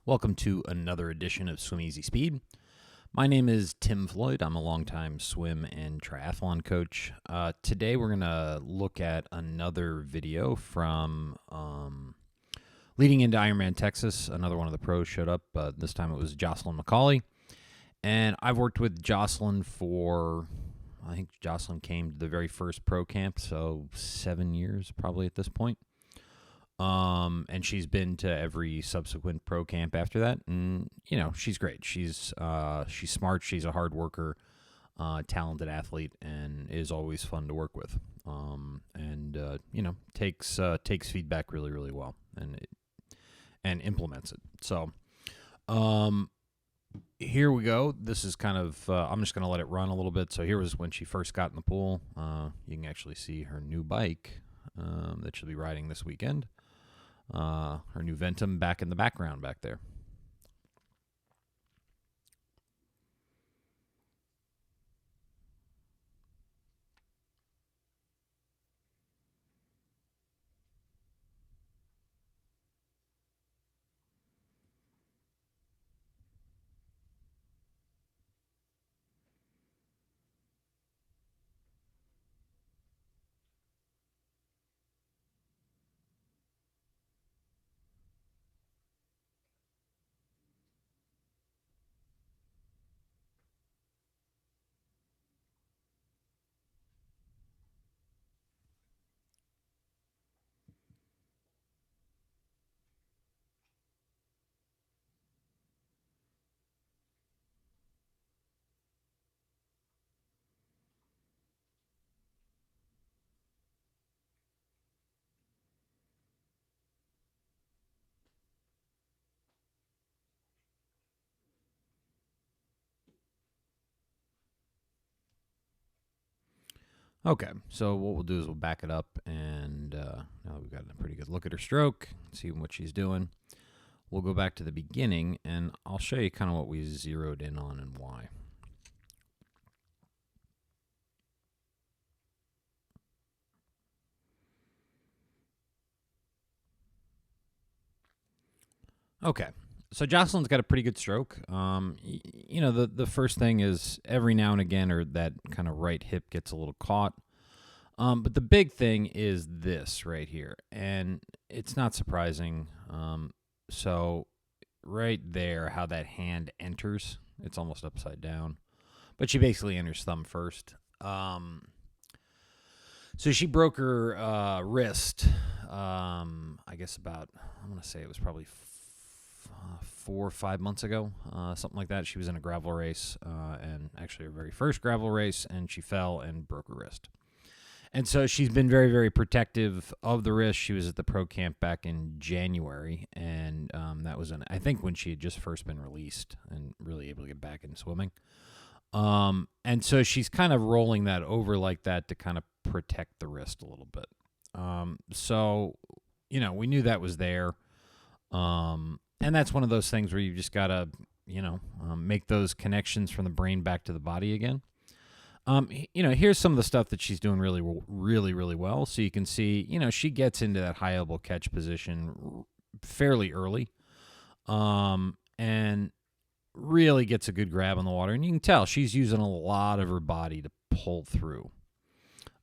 Welcome to another edition of Swim Easy Speed. My name is Tim Floyd. I'm a longtime swim and triathlon coach. Today we're going to look at another video from leading into Ironman Texas. Another one of the pros showed up. This time it was Jocelyn McCauley. And I've worked with Jocelyn I think Jocelyn came to the very first pro camp, so 7 years probably at this point. And she's been to every subsequent pro camp after that, and she's great. She's smart. She's a hard worker, talented athlete, and is always fun to work with. Takes feedback really, really well, and implements it. So, here we go. This is kind of I'm just gonna let it run a little bit. So here was when she first got in the pool. You can actually see her new bike that she'll be riding this weekend. Her new Ventum back in the background back there. Okay, so what we'll do is we'll back it up, and now we've got a pretty good look at her stroke, see what she's doing. We'll go back to the beginning, and I'll show you kind of what we zeroed in on and why. Okay, so Jocelyn's got a pretty good stroke. The first thing is every now and again, or that kind of right hip gets a little caught. But the big thing is this right here, and it's not surprising. So right there, how that hand enters, it's almost upside down, but she basically enters thumb first. So she broke her wrist, I guess I'm going to say it was probably 4 or 5 months ago, something like that. She was in a gravel race, and actually her very first gravel race, and she fell and broke her wrist. And so she's been very, very protective of the wrist. She was at the pro camp back in January, and that was I think when she had just first been released and really able to get back into swimming. And so she's kind of rolling that over like that to kind of protect the wrist a little bit. We knew that was there. And that's one of those things where you just got to, make those connections from the brain back to the body again. Here's some of the stuff that she's doing really, really, really well. So you can see, she gets into that high elbow catch position fairly early, and really gets a good grab on the water. And you can tell she's using a lot of her body to pull through.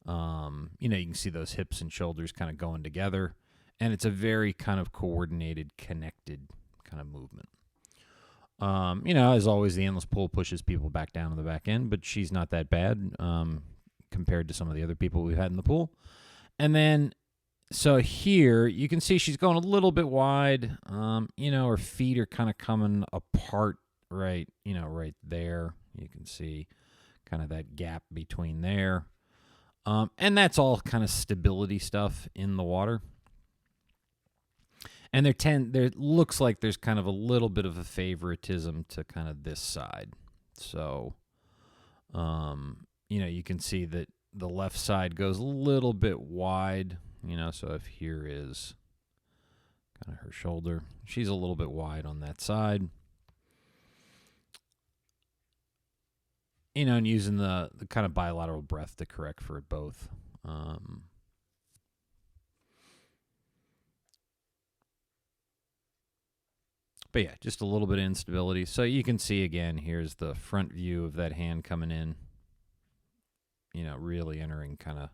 You can see those hips and shoulders kind of going together, and it's a very kind of coordinated, connected kind of movement. As always, the endless pull pushes people back down to the back end, but she's not that bad compared to some of the other people we've had in the pool. And then, so here, you can see she's going a little bit wide. Her feet are kind of coming apart right there. You can see kind of that gap between there. And that's all kind of stability stuff in the water. And there looks like there's kind of a little bit of a favoritism to kind of this side. So, you can see that the left side goes a little bit wide, so if here is kind of her shoulder, she's a little bit wide on that side. And using the kind of bilateral breath to correct for it both. But yeah, just a little bit of instability. So you can see again, here's the front view of that hand coming in, really entering kind of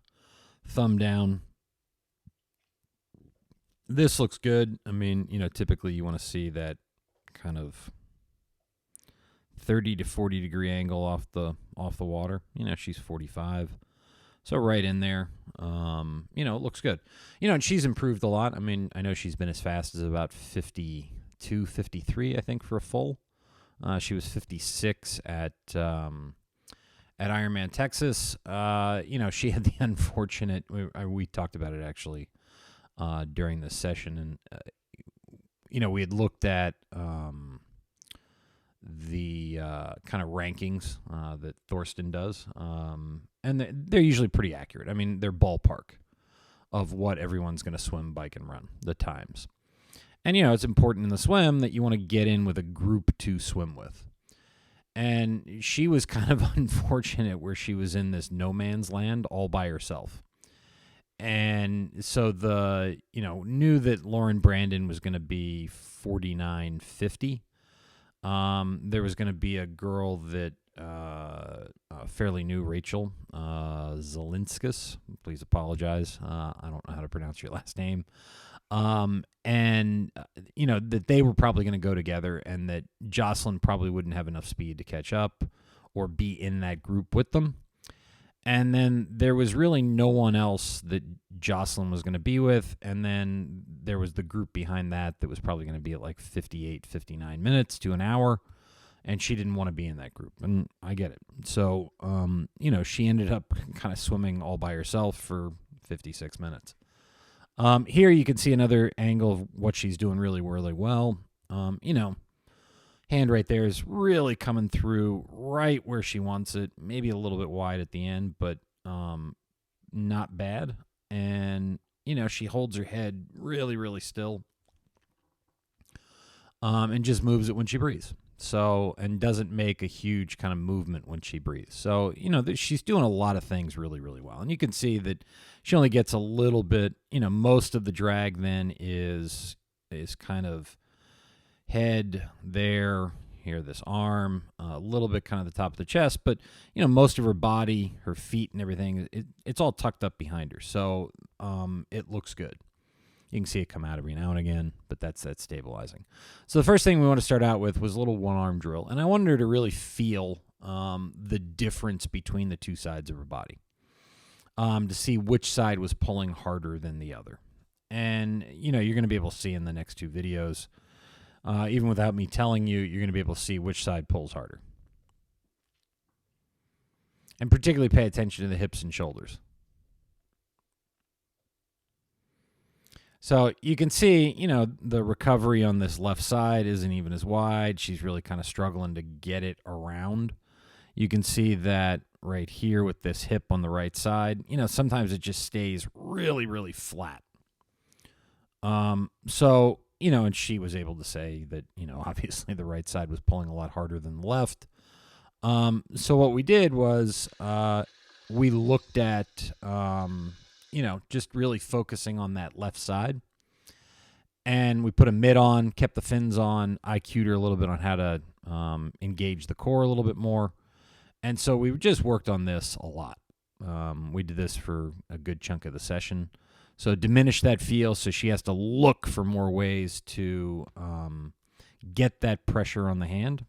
thumb down. This looks good. I mean, typically you want to see that kind of 30 to 40 degree angle off the water. She's 45. So right in there. It looks good. And she's improved a lot. I mean, I know she's been as fast as about 52, 53, I think, for a full. She was 56 at Ironman Texas. She had the unfortunate, we talked about it actually during this session, and we had looked at the kind of rankings that Thorsten does, and they're usually pretty accurate. I mean, they're ballpark of what everyone's going to swim, bike, and run, the times. And, it's important in the swim that you want to get in with a group to swim with. And she was kind of unfortunate where she was in this no man's land all by herself. And so knew that Lauren Brandon was going to be 49.50. There was going to be a girl that fairly new, Rachel Zelinskas. Please apologize. I don't know how to pronounce your last name. That they were probably going to go together, and that Jocelyn probably wouldn't have enough speed to catch up or be in that group with them. And then there was really no one else that Jocelyn was going to be with. And then there was the group behind that was probably going to be at like 58, 59 minutes to an hour. And she didn't want to be in that group. And I get it. So, she ended up kind of swimming all by herself for 56 minutes. Here you can see another angle of what she's doing really, really well. Hand right there is really coming through right where she wants it. Maybe a little bit wide at the end, but not bad. And, she holds her head really, really still and just moves it when she breathes. So, and doesn't make a huge kind of movement when she breathes. So, she's doing a lot of things really, really well. And you can see that she only gets a little bit, most of the drag then is kind of head there, here, this arm, a little bit kind of the top of the chest, but, most of her body, her feet and everything, it's all tucked up behind her. So it looks good. You can see it come out every now and again, but that's stabilizing. So the first thing we want to start out with was a little one-arm drill, and I wanted her to really feel the difference between the two sides of her body, to see which side was pulling harder than the other. And, you're going to be able to see in the next two videos, even without me telling you, you're going to be able to see which side pulls harder. And particularly pay attention to the hips and shoulders. So you can see, the recovery on this left side isn't even as wide. She's really kind of struggling to get it around. You can see that right here with this hip on the right side, sometimes it just stays really, really flat. So, and she was able to say that, obviously the right side was pulling a lot harder than the left. So what we did was we looked at, just really focusing on that left side. And we put a mitt on, kept the fins on. I cued her a little bit on how to engage the core a little bit more. And so we just worked on this a lot. We did this for a good chunk of the session. So diminish that feel, so she has to look for more ways to get that pressure on the hand.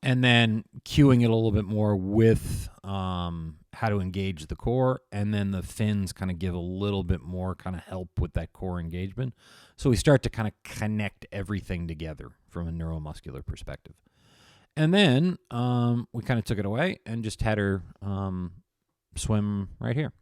And then cueing it a little bit more with how to engage the core, and then the fins kind of give a little bit more kind of help with that core engagement. So we start to kind of connect everything together from a neuromuscular perspective. And then we kind of took it away and just had her swim right here.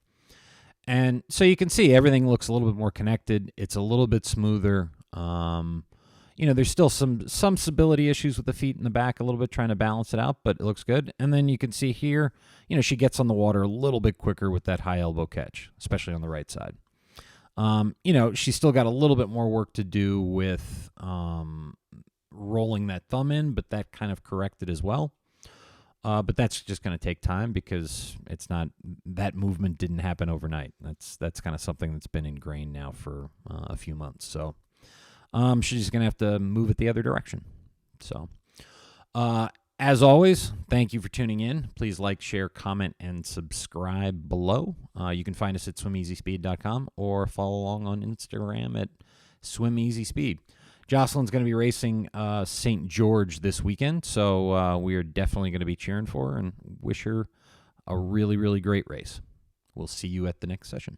And so you can see everything looks a little bit more connected. It's a little bit smoother. There's still some stability issues with the feet in the back, a little bit trying to balance it out, but it looks good. And then you can see here, she gets on the water a little bit quicker with that high elbow catch, especially on the right side. She's still got a little bit more work to do with rolling that thumb in, but that kind of corrected as well. But that's just going to take time because that movement didn't happen overnight. That's kind of something that's been ingrained now for a few months. So, She's just going to have to move it the other direction. So, as always, thank you for tuning in. Please like, share, comment, and subscribe below. You can find us at swimeasyspeed.com or follow along on Instagram at swimeasyspeed. Jocelyn's going to be racing St. George this weekend, so we are definitely going to be cheering for her and wish her a really, really great race. We'll see you at the next session.